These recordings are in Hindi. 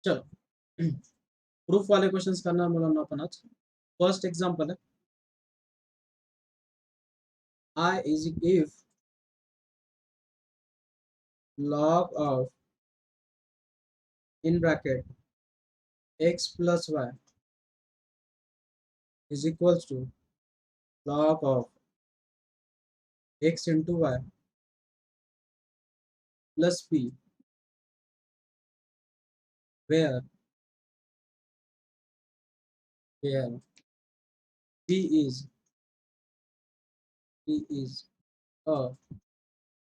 चलो प्रूफ वाले क्वेश्चंस करणार मुलांना आपण आज. फर्स्ट एक्झाम्पल आहे I is if log of in bracket x plus y is equals to log of x into y plus b, where where b is a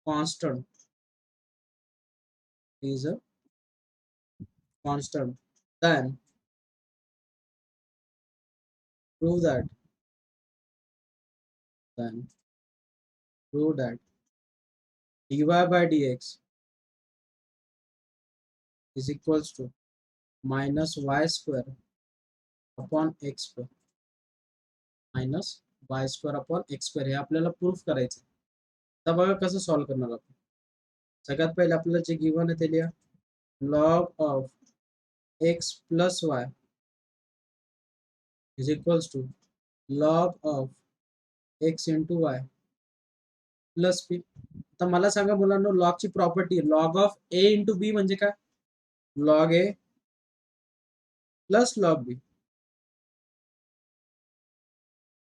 constant, is a constant, then prove that then prove that dy by dx is equals to minus y square upon x square minus y square upon x square हे आपल्याला प्रूफ करायचं. आता बघा कसं सॉल्व्ह करणार आपण. सगळ्यात पहिले आपल्याला जे गिव्हन आहे ते लिहा. Log of x plus y is equals to log of x into y plus b. आता मला सांगा मुलांना लॉगची property log of a into b म्हणजे काय? Log a plus log b.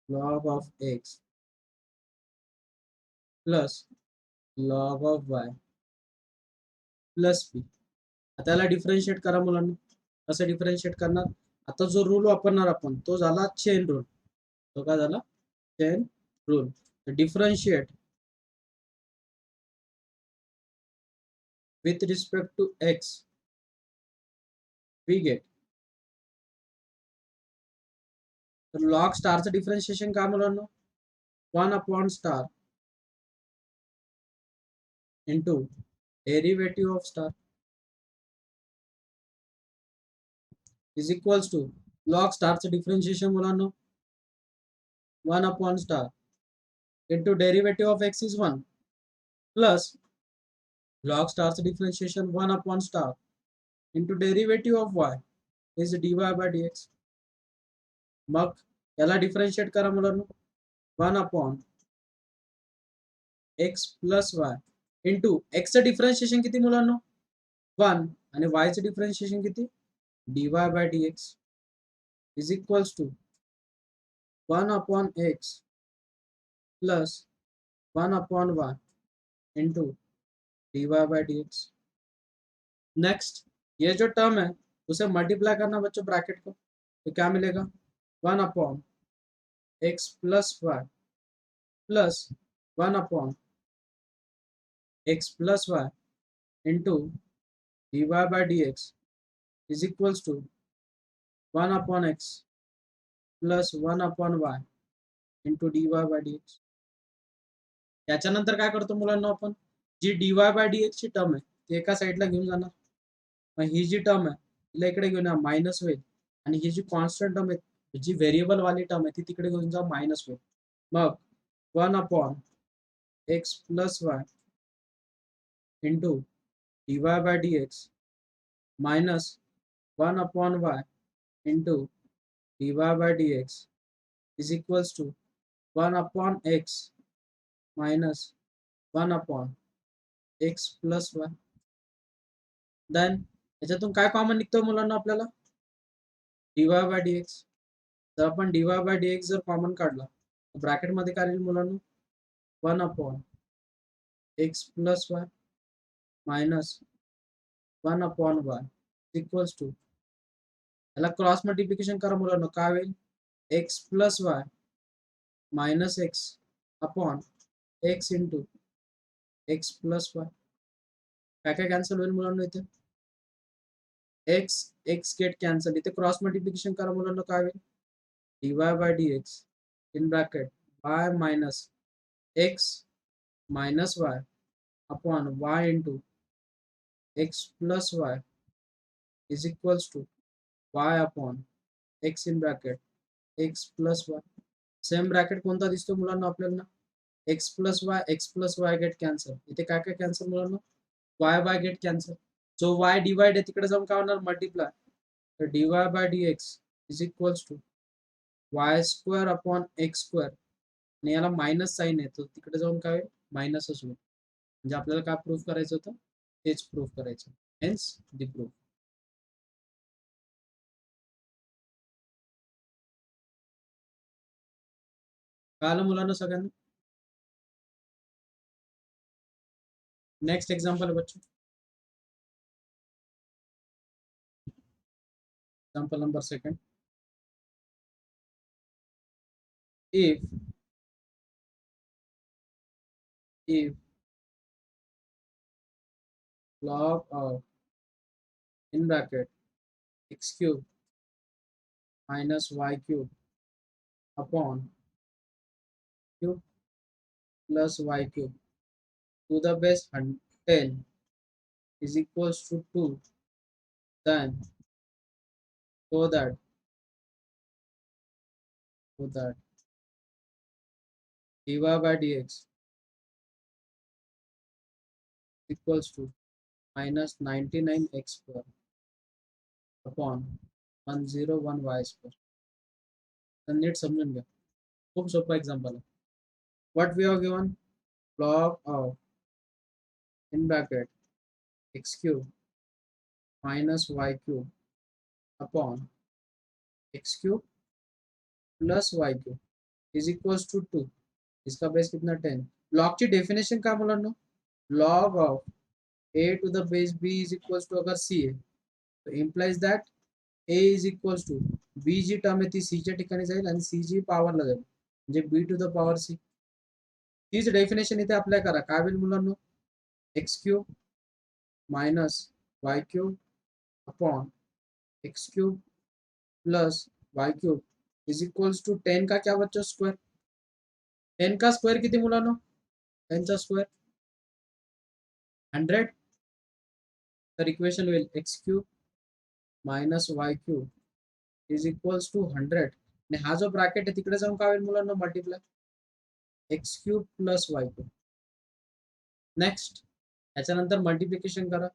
Log of x plus log of y plus b. आता याला डिफरन्शिएट करा मुलांना. कसं डिफरन्शिएट करणार? आता जो रूल वापरणार आपण तो झाला चेन रूल. तो काय झाला? Chain rule. Differentiate with respect to x, we get तर log स्टारचं डिफरन्शिएशन काय मुलांना? 1 upon star into derivative of star is equals to log स्टारचं डिफरन्शिएशन मुलांना 1 upon star into derivative of x is 1 plus log स्टारचं differentiation 1 upon star into derivative of y is dy by dx. मग याला डिफरन्शिएट करा मुलांना. 1 upon x plus y into एक्सचं डिफरन्शिएशन किती मुलांना? 1 आणि वायचं डिफरन्शिएशन किती? dy by dx is equals to 1 upon x plus 1 upon y into dy by dx. Next ये जो टर्म है उसे मल्टीप्लाई करना बच्चों ब्रैकेट को, तो क्या मिलेगा? 1 upon x plus y plus 1 upon x plus y into dy by dx is equals to 1 upon x plus 1 upon y into dy by dx. त्याच्यानंतर काय करतो मुलांना आपण? जी dy बाय dx ची टर्म आहे ती एका साईडला घेऊन जाणार. मग ही जी टर्म आहे तिला इकडे घेऊन या मायनस होईल आणि ही जी कॉन्स्टंट टर्म आहे जी व्हेरिएबल वाली टर्म आहे ती तिकडे घेऊन जा मायनस होईल. मग 1 upon x plus y into dy by dx minus 1 upon y into dy by dx is equals to 1 upon x minus 1 upon x plus y. Then याच्यातून काय कॉमन निघतं मुलांना आपल्याला? dy by dx. जर आपण dy बाय dx जर कॉमन काढला तर ब्रॅकेट मध्ये काय राहील मुलांना? 1 upon x plus y minus 1 upon y equals to याला क्रॉस मल्टिप्लिकेशन करा मुलांना. काय होईल? X plus y minus x upon x into x plus y. काय काय कॅन्सल होईल मुलांना इथे? X x get cancel. इथे क्रॉस मल्टिप्लिकेशन करा मुलांना. काय होईल? dy by dx in bracket y minus x minus y upon y into x plus y is equals to y upon x in bracket x plus y. Same bracket कोणता दिसतो मुलांना आपल्याला? x plus y gate cancel. इथे काय काय कॅन्सल मुलांना? y get cancel. जो वाय डिवाइड आहे तिकडे जाऊन काय होणार मल्टिप्लाय, तर d y by d x is equals to y square upon x square, आणि याला मायनस साईन आहे तर तिकडे जाऊन काय होईल मायनसच होईल. म्हणजे आपल्याला काय प्रूफ करायचं होतं तेच प्रूफ करायचं, हेन्स दी प्रूफ. कळालं मुलांना सगळ्यांना? नेक्स्ट एग्जांपल है बच्चों, example number second. if if log of in bracket x cube minus y cube upon cube plus y cube to the base 10 is equals to 2, then so that dy by dx equals to minus 99x square upon 101y square. तर नीट समजून घ्या, खूप सोपा एक्झाम्पल आहे. what we have given, log of in bracket x cube minus y cube upon x cube plus y cube is equals to 2. इसका बेस कितना 10. लॉग की डेफिनेशन काय मुलांना, log of a to the base b is equals to अगर c आहे तो implies that a is equals to b जी टर्म आहे ती c च्या ठिकाणी जाईल आणि c जी पॉवरला जाईल म्हणजे b to the power c. तीच डेफिनेशन इथे अप्लाय करा, काय होईल मुलांना, x cube minus y cube upon x cube plus y cube is equals to 10 का क्या बच्चा स्क्वायर. 10 का स्क्वायर किती मुलांना, 10 चा स्क्वायर 100, तर इक्वेशन होईल x cube minus y cube is equals to 100, आणि हा जो ब्रॅकेट आहे तिकडे जाऊन काय होईल मुलांना multiply x cube plus y cube. Next याच्यानंतर मल्टिप्लिकेशन करा,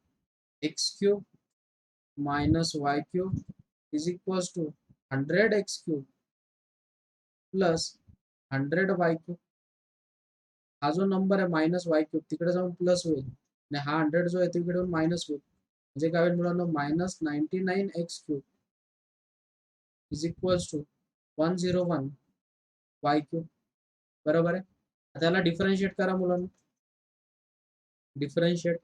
x cube minus y cube is equals to 100 x cube plus 100 y cube. हा जो नंबर आहे मायनस वाय क्यूब तिकडे जाऊन प्लस होईल आणि हा 100 जो आहे तिकडे जाऊन मायनस होईल, म्हणजे काय होईल मुलांना minus 99x cube is equals to 101 y cube. बरोबर आहे. आता याला डिफरन्शिएट करा मुलांना, डिफरन्शिएट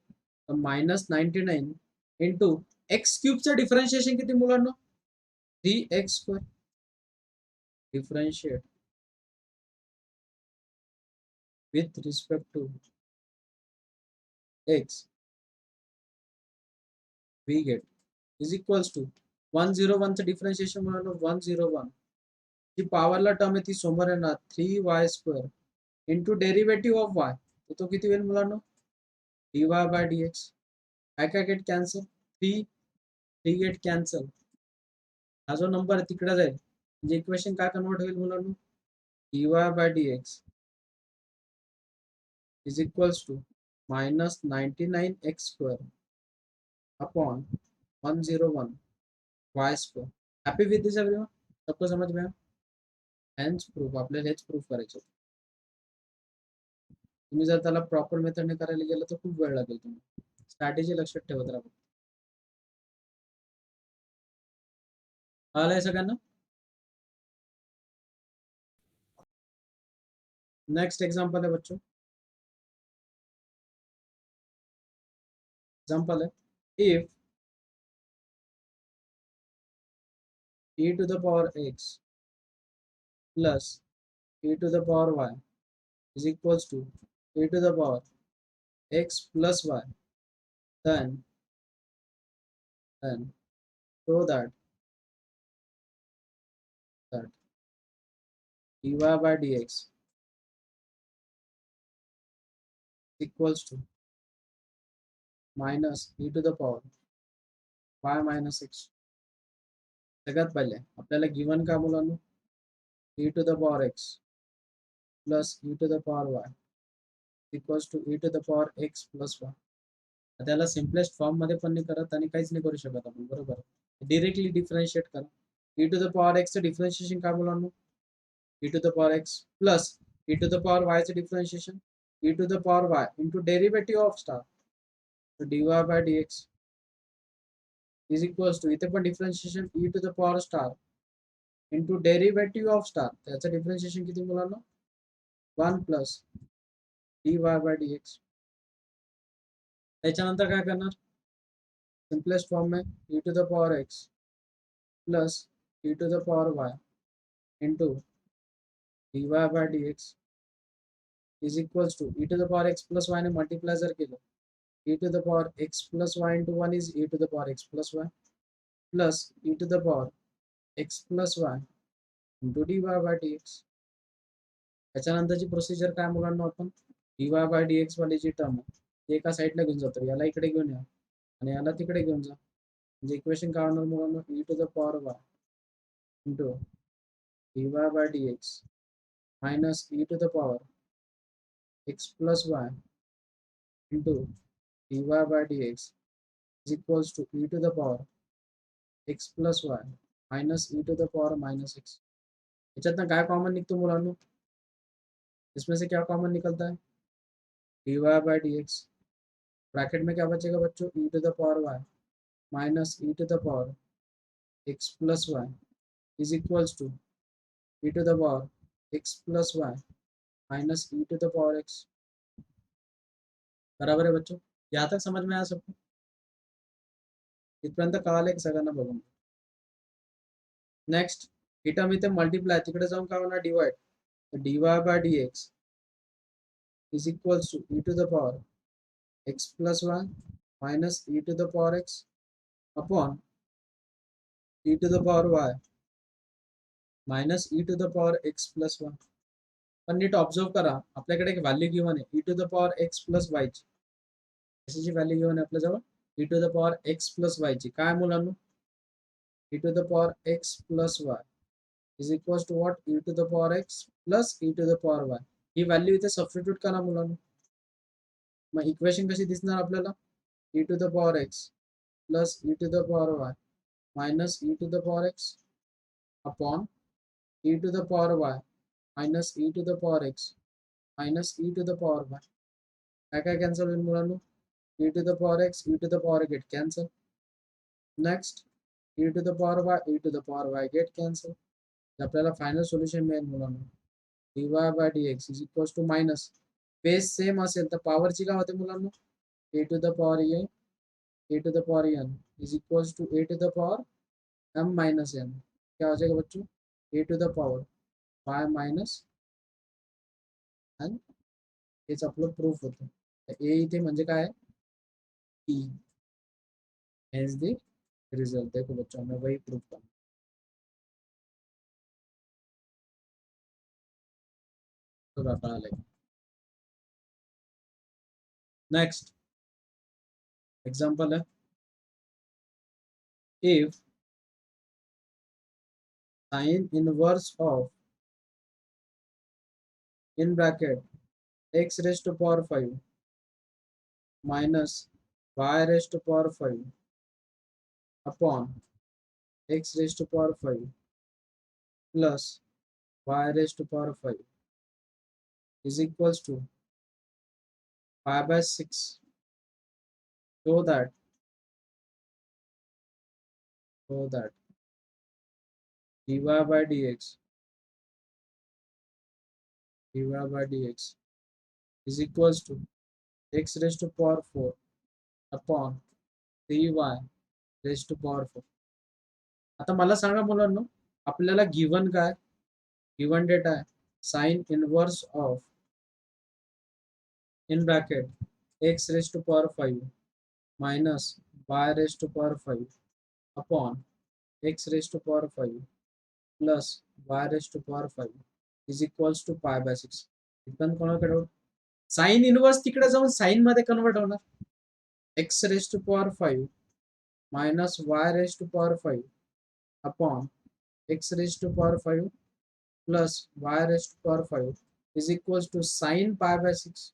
मायनस 99 इंटू एक्स क्यूबचं डिफरन्शिएशन किती मुलांना 3x square, differentiate with respect to x we get is equals to 101 चं डिफरन्शिएशन मुलांना 101 जी पॉवरला टर्म आहे ती समोर येणार 3y square into derivative of y, तर तो किती होईल मुलांना dy बाय dx. काय काय गेट कॅन्सल, 3 गेट कॅन्सल, हा जो नंबर आहे तिकडे जाईल म्हणजे इक्वेशन काय कन्वर्ट होईल मुलांना dy by dx is equals to minus 99x square upon 101 y square. Happy with this everyone, सबको समझ में आया. हेन्स प्रूफ आपल्याला हेच प्रूफ करायचं होतं. तुम्ही जर त्याला प्रॉपर मेथडने करायला गेलं तर खूप वेळ लागेल. तुम्ही स्ट्रॅटेजी लक्षात ठेवत राहा. कळालंय सगळ्यांना? नेक्स्ट एग्जांपल है बच्चों, एग्जांपल है if e to the power x plus e to the power y is equals to e to the power x plus y, then show that dy by dx equals to minus e to the power y minus x. सगळ्यात पहिले आपल्याला गिवन काय मुलांना e to the power x plus e to the power y equals to e to the power x plus y. त्याला सिम्पलेस्ट फॉर्म मध्ये पण नाही करत आणि काहीच नाही करू शकत आपण, बरोबर. डिरेक्टली डिफरन्शिएट करा. ई टू द पॉवर एक्सचं डिफरन्शिएशन काय मुलांना? E to the power x plus e to the power वायचं differentiation e to the power y into derivative of star, तर dy by dx is equals to, इथे पण differentiation e to the power star into derivative of star, त्याचं डिफरन्शिएशन किती मुलांना? 1 प्लस dy बाय dx. त्याच्यानंतर काय करणार? सिंपलेस्ट फॉर्म में e to the power x plus e to the power y into d y by d x is equals to e to the power x plus y ने मल्टिप्लाय जर केलं, e to the power x plus y into one is e to the power x plus y plus e to the power x plus y into d y by d x. त्याच्यानंतरची प्रोसिजर काय मुलांना? आपण D y by d x वाली जी टर्म आहे ती एका साईडला घेऊन जातो, याला इकडे घेऊन या आणि याला तिकडे घेऊन जा, म्हणजे इक्वेशन काय होणार मुलांना? E to the power y into dy by dx minus e to the power x plus y into dy by dx is equals to e to the power x plus y minus e to the power minus x. याच्यातनं काय कॉमन निघतो मुलांनो? इसमें से क्या कॉमन निकलता है? dy by dx, ब्रैकेट में क्या बचेगा बच्चों? e to the power y minus e to the power x plus y is equals to e to the power x plus y minus e to the power x. बराबर है बच्चों? यहाँ तक समझ में आया सबको? इथपर्यंत कळालंय की सगळ्यांना? बघून नेक्स्ट ही टर्म इथे मल्टिप्लाय, तिकडे जाऊन काय होणार? Divide, dy by dx is equals to e to the power x plus y minus e to the power x upon e to the power y minus e to the power x plus y. पण नीट ऑब्झर्व करा, आपल्याकडे एक व्हॅल्यू गिवन आहे e to the power x plus y ची. कशाची व्हॅल्यू गिवन आहे आपल्याजवळ? ई to the power x plus y ची. काय मुलांनो? e to the power x plus y is equals to what? e to the power x plus e to the power y. He value इथे सबस्टिट्यूट करा मुलांनो. मग इक्वेशन कशी दिसणार आपल्याला? e to the power x plus e to the power y minus e to the power x upon e to the power y minus e to the power x minus e to the power y. काय काय कॅन्सल होईल मुलांनो? e to the power x, e to the power get cancel. Next e to the power y, e to the power y get cancel. आपल्याला फायनल सोल्युशन मिळेल मुलांना dy by dx is equals to minus, base same असेल तर पॉवरची काय होते मुलांना? a to the power a, a to the power n is equals to a to the power m minus n. क्या हो जाएगा बच्चों? a to the power y minus n. हेच आपलं प्रूफ होतं. a इथे म्हणजे काय? t. hence the result. देखो बच्चों मैं वही प्रूफ करना. तो कळालंय. नेक्स्ट एग्जांपल है, if sin inverse of in bracket x raised to power 5 minus y raised to power 5 upon x raised to power 5 plus y raised to power 5 is equals to 5 by 6, so that dy by dx is equals to x raised to power 4 upon 3y raised to power 4. आता मला सांगा मुलांनो, आपल्याला गिवन काय? गिवन डेटा आहे sine inverse of in bracket x raised to power 5 minus y raised to power 5 upon x raised to power 5 plus y raised to power 5 is equals to pi by 6. इथपर्यंत कोणाकडे साइन इनवर्स तिकडे जाऊन साइन मध्ये कन्वर्ट होणार. x raised to power 5 minus y raised to power 5 upon x raised to power 5 plus y raised to power 5 is equals to sin pi by 6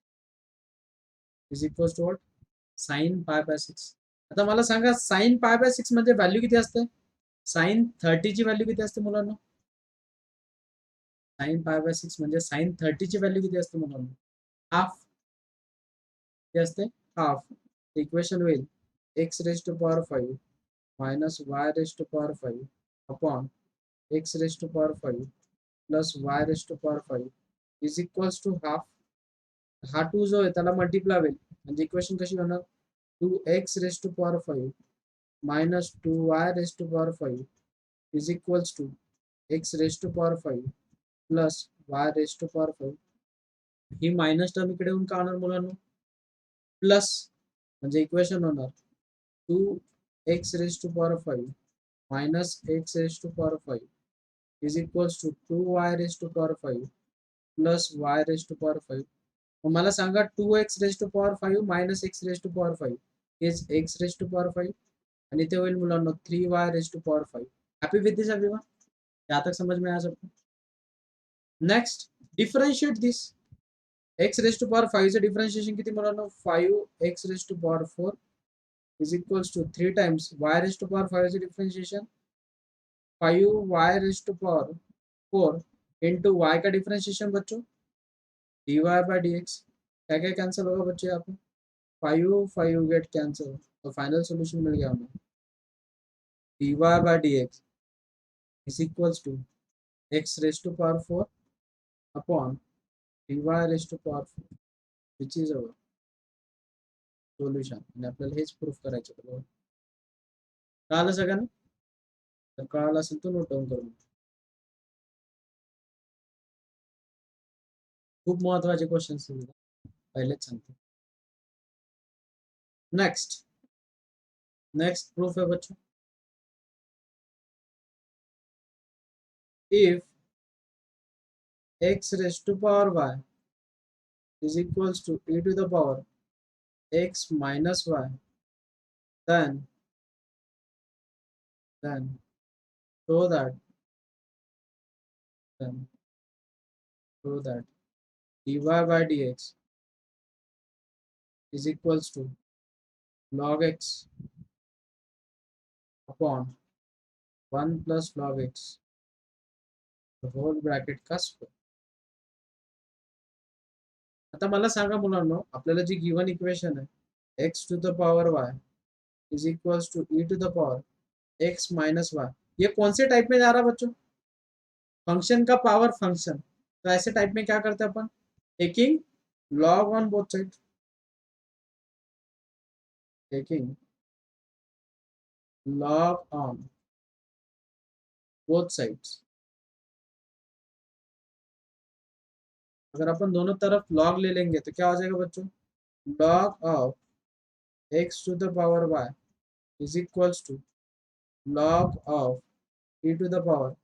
is equals to what? Sine pi by 6. आता मला सांगा साइन पाय बाय 6 म्हणजे व्हॅल्यू किती असते? साइन 30 ची व्हॅल्यू किती असते मुलांना? साइन पाय बाय 6 म्हणजे साइन 30 ची व्हॅल्यू किती असते मुलांना? हाफ. किती असते? हाफ. इक्वेशन होईल x raise to power 5 minus y raise to power 5 upon x raise to power 5 plus y raise to power 5 is equals to half. हा 2 जो आहे त्याला मल्टिप्लाय होईल म्हणजे इक्वेशन कशी होणार? 2x raise to power 5 minus 2y raise to power 5 is equals to x raise to power 5 plus y raise to power 5. ही मायनस टर्म इकडे येऊन का होणार मुलांना? प्लस म्हणजे इक्वेशन होणार 2x raise to power 5 minus x raise to power 5 is equals to 2y raise to power 5 plus y raise to power 5. मला सांगा 2x raise to power 5 minus x raise to power 5 is x raise to power 5 आणि ते होईल मुलांना 3y raise to power 5. Happy with this everyone? यहाँ तक समझ में आया सबको? Next differentiate this. x raise to power 5 से डिफरेंशिएशन किती मुलांना? 5x raise to power 4 is equals to 3 times y raised to power 5 is a differentiation 5y raised to power 4 into y का डिफरेंशिएशन बच्चों dy by dx. क्या क्या कैंसिल होगा बच्चों यहाँ पे? 5 गेट कैंसिल तो फाइनल सोल्यूशन मिल गया हमें dy by dx is equals to x raised to power 4 upon dy raised to power 4 which is our solution. आणि आपल्याला हेच प्रूफ करायचं बरोबर. कळालं सगळ्यांना? तर कळालं असेल तर नोट डाऊन करून. खूप महत्वाचे क्वेश्चन्स पहिलेच सांगतो. नेक्स्ट प्रूफ है बच्चों. If x raised to power y is equals to e to the power x minus y, then show that then show that dy by dx is equals to log x upon 1 plus log x the whole bracket का स्क्वेअर. आता मला सांगा मुलांनो आपल्याला जी गिवन इक्वेशन आहे x to the power y is equals to e to the power x minus y, ये कौन से टाइप में जा रहा है बच्चों? फंक्शन का पावर फंक्शन. तो ऐसे टाइप में क्या करते हैं अपन? Taking log on both side. Taking log on both sides. अगर अपन दोनों तरफ लॉग ले लेंगे तो क्या हो जाएगा बच्चों? Log of x to the power y is equals to log of e to the power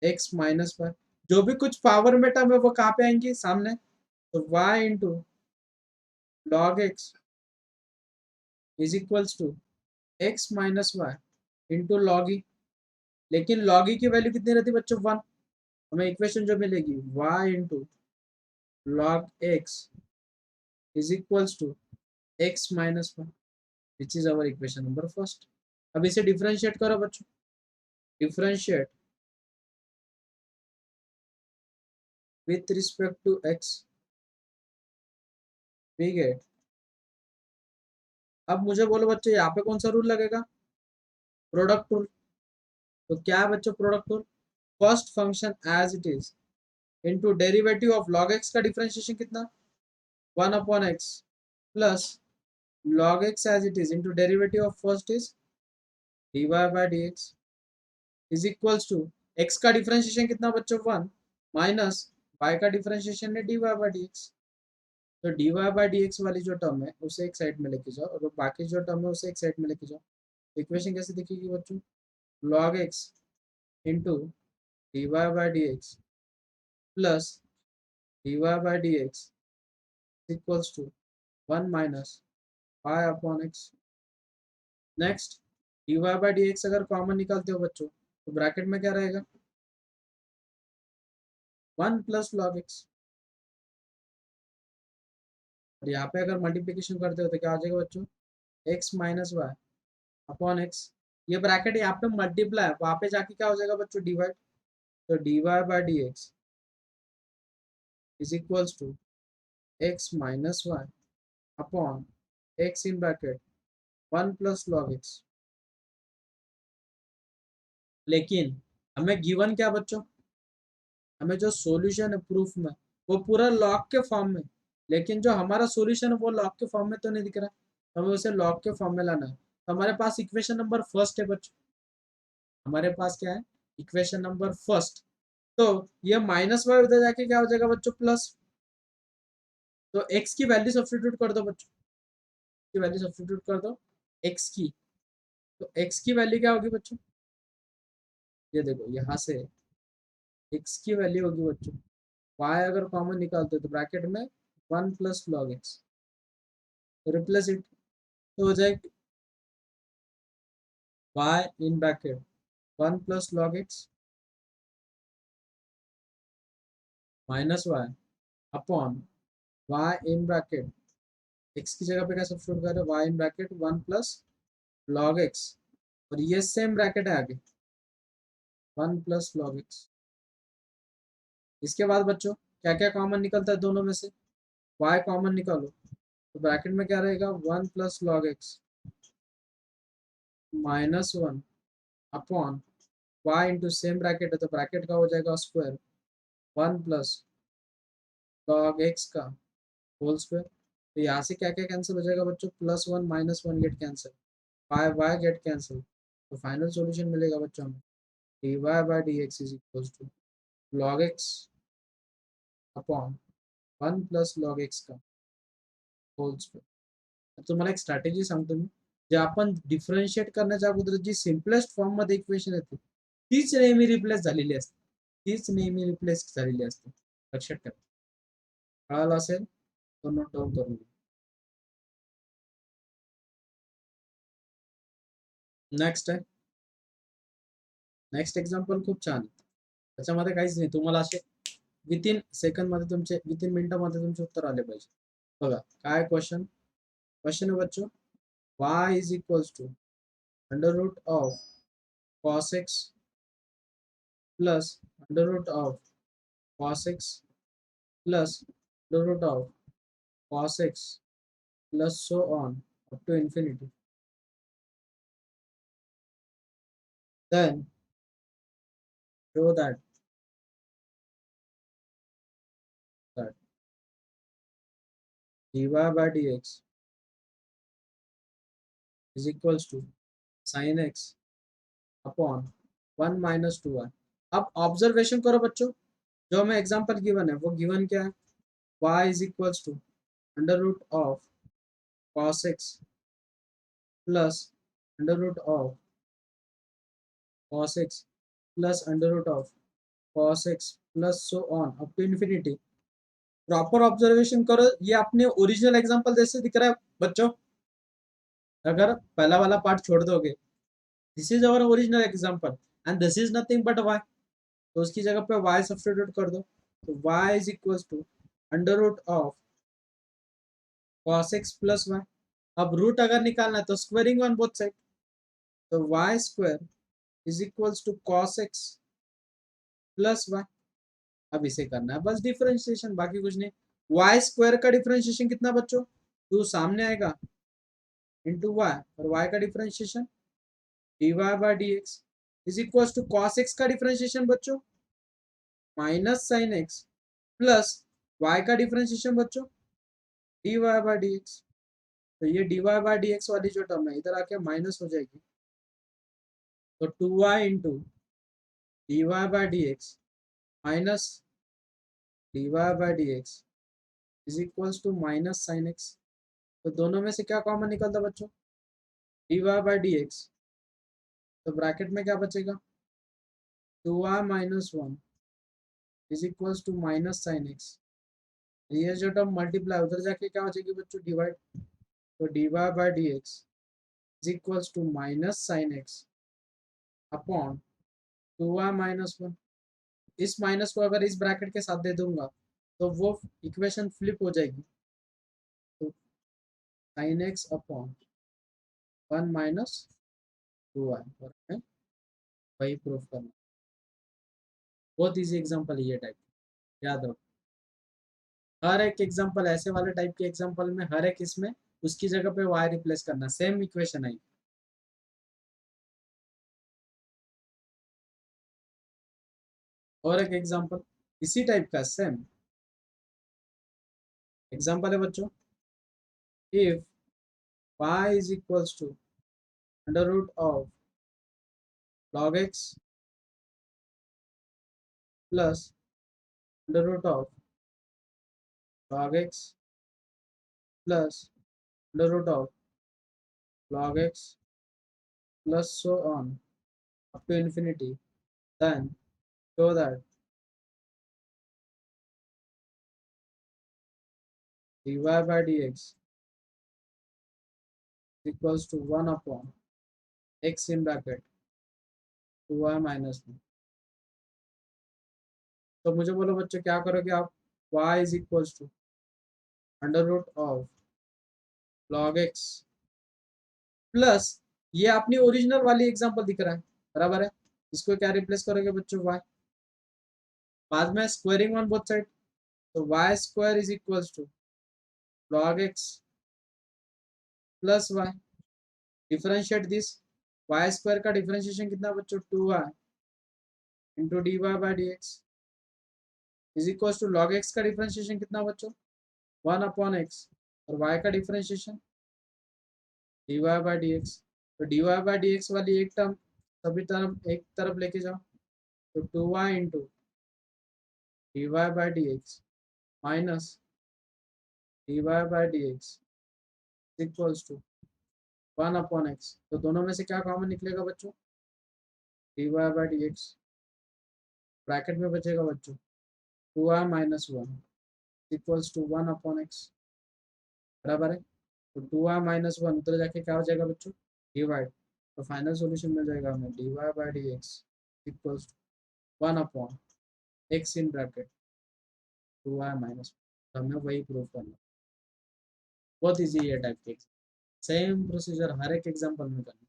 x minus y. जो भी कुछ पावर में टर्म है वो कहाँ पे आएंगी? सामने. तो y into log x is equals to x minus y into log e. लेकिन लॉग ई की वैल्यू कितनी रहती है बच्चों? 1. हमें इक्वेशन जो मिलेगी y into log x is equals to x minus 1 which is our equation number first. अब इसे डिफरेंशिएट करो बच्चों. Differentiate with respect to x we get. अब मुझे बोलो बच्चों यहाँ पे कौन सा रूल लगेगा? Product rule. तो क्या है बच्चों product rule? First function as it is into derivative of log x का डिफरेंशिएशन कितना? 1 upon x plus log x as it is into derivative of first is dy by dx is equals to x का डिफरेंशिएशन कितना बच्चों? 1 माइनस y का डिफरेंशिएशन है dy by dx. तो dy by dx वाली जो टर्म है उसे एक साइड में लेके जाओ और बाकी जो टर्म है उसे एक साइड में लेके जाओ. इक्वेशन कैसे दिखेगी बच्चों? log x into dy by dx plus dy by dx equals to 1 minus y upon x. Next dy by dx अगर कॉमन निकालते हो बच्चों तो ब्रैकेट में क्या रहेगा? 1 प्लस लॉग एक्स. और यहाँ पे अगर मल्टीप्लिकेशन करते हो तो क्या आ जाएगा बच्चों? X minus y upon x, ये ब्रैकेट यहाँ पे मल्टीप्लाई, वहां पे जाके क्या हो जाएगा बच्चों, डिवाइड। तो d y by d x is equals to x minus y upon x in bracket 1 + log x। लेकिन हमें गिवन क्या बच्चों, हमें जो सॉल्यूशन है प्रूफ में वो पूरा लॉग के फॉर्म में, लेकिन जो हमारा सॉल्यूशन है वो लॉग के फॉर्म में तो नहीं दिख रहा, तो हमें उसे लॉग के फॉर्म में लाना है। तो हमारे पास इक्वेशन नंबर फर्स्ट है बच्चों, हमारे पास क्या है, इक्वेशन नंबर फर्स्ट। तो ये माइनस वाई उधर जाके क्या हो जाएगा बच्चों, प्लस। तो एक्स की वैल्यू सब्स्टिट्यूट कर दो बच्चों, की वैल्यू सब्स्टिट्यूट कर दो एक्स की। तो एक्स की वैल्यू क्या होगी बच्चों, ये देखो यहाँ से एक्स की वैल्यू होगी बच्चों, वाई अगर कॉमन निकालते हो तो ब्रैकेट में 1 + log x, रिप्लेस इट, तो हो जाएगी y in bracket 1 + log x minus y upon y in bracket, x की जगह पे क्या सब्स्टिट्यूट कर रहे हैं, y in bracket 1 + log x, और ये सेम ब्रैकेट है आगे 1 + log x। इसके बाद बच्चों क्या क्या कॉमन निकलता है दोनों में से, y कॉमन निकालो, तो ब्रैकेट में क्या रहेगा 1 + log x -1 upon y into same bracket है तो ब्रैकेट का हो जाएगा स्क्वायर 1 + log x का होल स्क्वायर। तो यहाँ से क्या क्या कैंसिल हो जाएगा बच्चों, +1 -1 get cancel, bye bye get cancel, तो फाइनल सॉल्यूशन मिलेगा बच्चों हमें d y by d x is equal to log x upon 1 + log x का होल स्क्वायर। तुम्हाला एक स्ट्रॅटेजी सांगतो मी, जे आपण डिफरन्शिएट करण्याच्या अगोदर जी सिम्पलेस्ट फॉर्म मध्ये इक्वेशन येते तीच नेहमी रिप्लेस झालेली असते, तीच नेहमी रिप्लेस झालेली असते, लक्षात ठेवा। कळालं असेल तर नोट डाऊन करून घ्या। नेक्स्ट आहे, नेक्स्ट एक्झाम्पल खूप छान आहे, त्याच्यामध्ये काहीच नाही, तुम्हाला असे विथिन सेकंड मध्ये तुमचे, विथिन मिनिटामध्ये तुमचे उत्तर आले पाहिजे। बघा काय क्वेश्चन, क्वेश्चन है बच्चों, y is equals to under root of cos x plus under root of cos x plus under root of cos x plus so on up to infinity. Then show that dy by dx is equals to sin x upon 1 - 2y। अब ऑब्जर्वेशन करो बच्चों, जो हमें एग्जांपल गिवन है वो गिवन क्या है, y is equals to under root of cos x plus under root of cos x plus under root of cos x plus so on up to infinity. Proper observation करो, ये अपने ओरिजिनल एग्जांपल जैसे दिख रहा है बच्चों, अगर पहला वाला पार्ट छोड़ दोगे, this is our original example and this is nothing but y, तो उसकी जगह पे y सब्स्टिट्यूट कर दो, तो y is equals to under root of cos x plus y। अब रूट अगर निकालना है तो स्क्वायरिंग ऑन बोथ साइड, तो y square is equals to cos x plus y। अब इसे करना है बस डिफरेंशिएशन, बाकी कुछ नहीं। y स्क्वायर का डिफरेंशिएशन कितना बच्चों, 2 सामने आएगा इंटू y, और y का differentiation dy by d x is equals to cos x का डिफरेंशिएशन बच्चों minus sine x plus y का डिफरेंशिएशन बच्चों dy बाई डी एक्स। तो ये dy बाई डी एक्स वाली जो टर्म है इधर आके माइनस हो जाएगी, तो 2y into dy by d x minus dy by d x is equals to minus sine x. तो दोनों में से क्या कॉमन निकलता बच्चों, dy बाई डी एक्स, तो ब्रैकेट में क्या बचेगा 2y - 1 is equals to minus sine x, ये जो टर्म मल्टीप्लाई उधर जाके क्या हो जाएगी बच्चों डिवाइड, तो dy by d x is equals to minus sine x upon 2y - 1। इस माइनस को अगर इस ब्रैकेट के साथ दे दूंगा तो वो इक्वेशन फ्लिप हो जाएगी, तो sign x upon 1 minus 2y और हमें वही प्रूफ करना। बहुत इजी एग्जांपल है ये टाइप, याद रखो। हर एक एग्जांपल ऐसे वाले टाइप के एग्जांपल में हर एक इसमें उसकी जगह पे y रिप्लेस करना, सेम इक्वेशन है। और एक एग्जांपल इसी टाइप का सेम एग्जांपल है बच्चों। If y is equals to under root of log x plus under root of log x plus under root of log x plus so on up to infinity, then show that dy by dx equals to 1 upon x in bracket 2y minus 1। तो मुझे बोलो बच्चों क्या करोगे आप, y is equals to under root of log x plus, ये अपनी ओरिजिनल वाली एग्जांपल दिख रहा है बराबर है, इसको क्या रिप्लेस करोगे बच्चों y, बाद में स्क्वायरिंग ऑन बोथ साइड, तो y square is equals to log x plus y, differentiate this, y square का डिफरेंशिएशन कितना बच्चों 2y into d y by d x is equal to log x का डिफरेंशिएशन कितना बच्चों 1 अपॉन x और y का differentiation d y by d x. तो d y by d x वाली एक टर्म सभी तरफ एक तरफ लेके जाओ, तो 2y into d y by d x minus d y by d x equals to 1 upon x. तो दोनों में से क्या कॉमन निकलेगा बच्चों, d y by d x, bracket में बचेगा बच्चों 2y minus 1 equals to 1 upon x बराबर है। तो 2y माइनस 1 उधर जाके क्या हो जाएगा बच्चों, डिवाइड, तो फाइनल सॉल्यूशन मिल जाएगा हमें d y by d x equals to 1 upon x in bracket 2y minus, तो हमें वही प्रूव करना। बहुत इजी है टाइप के, सेम प्रोसीजर हर एक एग्जाम्पल में करना।